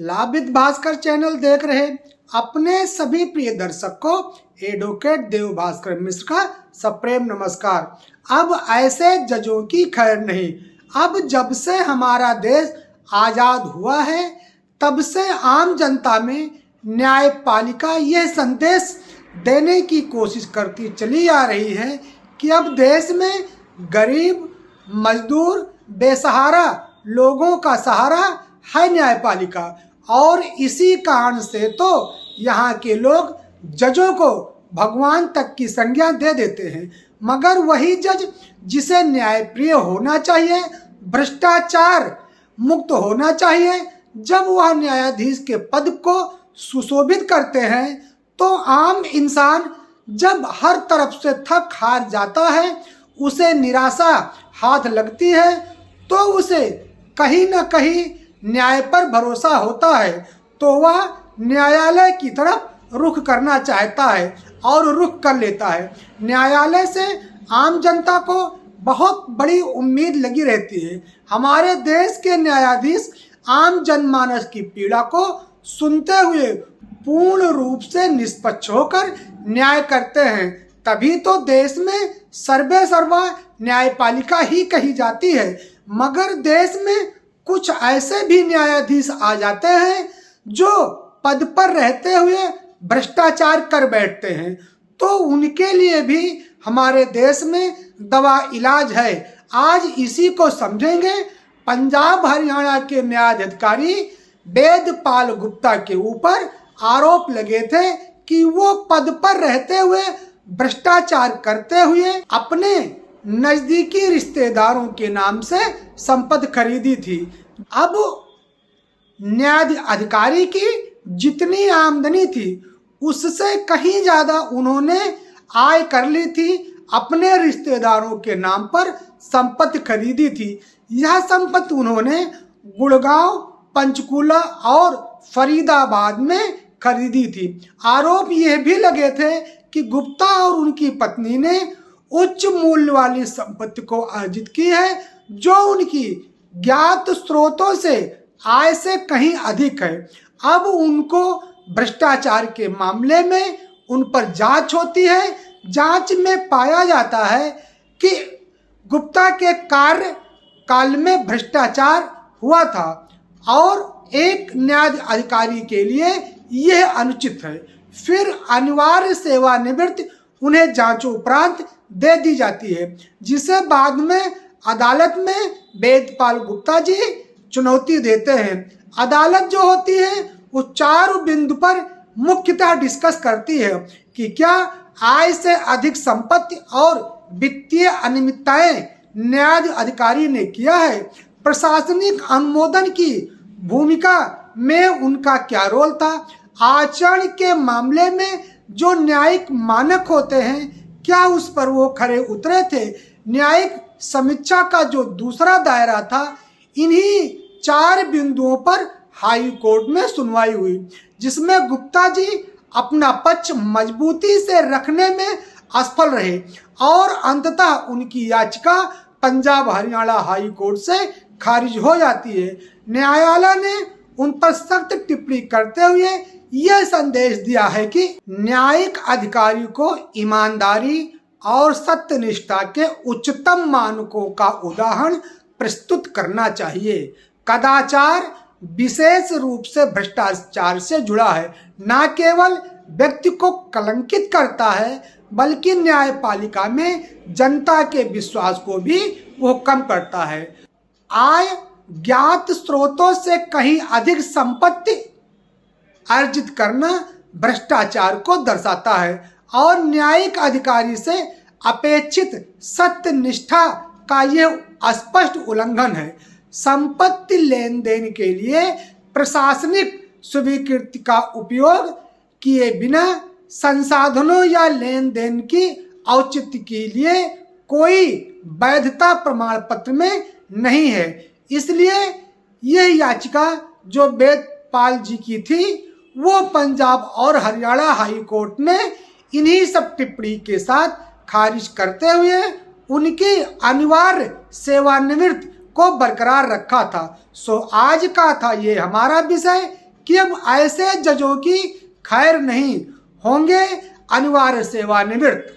लाभित Bhaskar channel देख रहे अपने सभी प्रिय दर्शक को एडवोकेट देव भास्कर मिश्र का सप्रेम नमस्कार। अब ऐसे जजों की खैर नहीं। अब जब से हमारा देश आज़ाद हुआ है तब से आम जनता में न्यायपालिका यह संदेश देने की कोशिश करती चली आ रही है कि अब देश में गरीब, मजदूर, बेसहारा लोगों का सहारा है न्यायपालिका। और इसी कारण से तो यहाँ के लोग जजों को भगवान तक की संज्ञा दे देते हैं। मगर वही जज जिसे न्यायप्रिय होना चाहिए, भ्रष्टाचार मुक्त होना चाहिए, जब वह न्यायाधीश के पद को सुशोभित करते हैं तो आम इंसान जब हर तरफ से थक हार जाता है, उसे निराशा हाथ लगती है, तो उसे कहीं न कहीं न्याय पर भरोसा होता है, तो वह न्यायालय की तरफ रुख करना चाहता है और रुख कर लेता है। न्यायालय से आम जनता को बहुत बड़ी उम्मीद लगी रहती है। हमारे देश के न्यायाधीश आम जनमानस की पीड़ा को सुनते हुए पूर्ण रूप से निष्पक्ष होकर न्याय करते हैं। तभी तो देश में सर्वे सर्वा न्यायपालिका ही कही जाती है। मगर देश में कुछ ऐसे भी न्यायाधीश आ जाते हैं जो पद पर रहते हुए भ्रष्टाचार कर बैठते हैं, तो उनके लिए भी हमारे देश में दवा इलाज है। आज इसी को समझेंगे। पंजाब हरियाणा के न्यायाधिकारी वेदपाल गुप्ता के ऊपर आरोप लगे थे कि वो पद पर रहते हुए भ्रष्टाचार करते हुए अपने नजदीकी रिश्तेदारों के नाम से संपत्ति खरीदी थी। अब न्यायाधिकारी की जितनी आमदनी थी उससे कहीं ज्यादा उन्होंने आय कर ली थी, अपने रिश्तेदारों के नाम पर संपत्ति खरीदी थी। यह संपत्ति उन्होंने गुड़गांव, पंचकुला और फरीदाबाद में खरीदी थी। आरोप यह भी लगे थे कि गुप्ता और उनकी पत्नी ने उच्च मूल्य वाली संपत्ति को अर्जित की है, जो उनकी ज्ञात स्रोतों से आय से कहीं अधिक है। अब उनको भ्रष्टाचार के मामले में उन पर जांच होती है। जांच में पाया जाता है कि गुप्ता के कार्यकाल में भ्रष्टाचार हुआ था और एक न्यायाधिकारी के लिए यह अनुचित है। फिर अनिवार्य सेवानिवृत्ति उन्हें जांचों उपरांत दे दी जाती है, जिसे बाद में अदालत में वेदपाल गुप्ता जी चुनौती देते हैं। अदालत जो होती है वो चार बिंदु पर मुख्यतः डिस्कस करती है कि क्या आय से अधिक संपत्ति और वित्तीय अनियमितताएं न्यायाधिकारी ने किया है, प्रशासनिक अनुमोदन की भूमिका में उनका क्या रोल था, आचरण के मामले में जो न्यायिक मानक होते हैं क्या उस पर वो खरे उतरे थे, न्यायिक समीक्षा का जो दूसरा दायरा था। इन्हीं चार बिंदुओं पर हाई कोर्ट में सुनवाई हुई, जिसमें गुप्ता जी अपना पक्ष मजबूती से रखने में असफल रहे और अंततः उनकी याचिका पंजाब हरियाणा हाई कोर्ट से खारिज हो जाती है। न्यायालय ने उन पर सख्त टिप्पणी करते हुए यह संदेश दिया है कि न्यायिक अधिकारी को ईमानदारी और सत्यनिष्ठा के उच्चतम मानकों का उदाहरण प्रस्तुत करना चाहिए। कदाचार विशेष रूप से भ्रष्टाचार से जुड़ा है, न केवल व्यक्ति को कलंकित करता है बल्कि न्यायपालिका में जनता के विश्वास को भी वो कम करता है। आय ज्ञात स्रोतों से कहीं अधिक संपत्ति अर्जित करना भ्रष्टाचार को दर्शाता है और न्यायिक अधिकारी से अपेक्षित सत्यनिष्ठा का यह स्पष्ट उल्लंघन है। संपत्ति लेन देन के लिए प्रशासनिक स्वीकृति का उपयोग किए बिना संसाधनों या लेन देन की औचित्य के लिए कोई वैधता प्रमाण पत्र में नहीं है। इसलिए यह याचिका जो वेदपाल जी की थी वो पंजाब और हरियाणा हाई कोर्ट ने इन्हीं सब टिप्पणी के साथ खारिज करते हुए उनकी अनिवार्य सेवानिवृत्ति को बरकरार रखा था। सो आज का था ये हमारा विषय कि अब ऐसे जजों की खैर नहीं, होंगे अनिवार्य सेवानिवृत्त।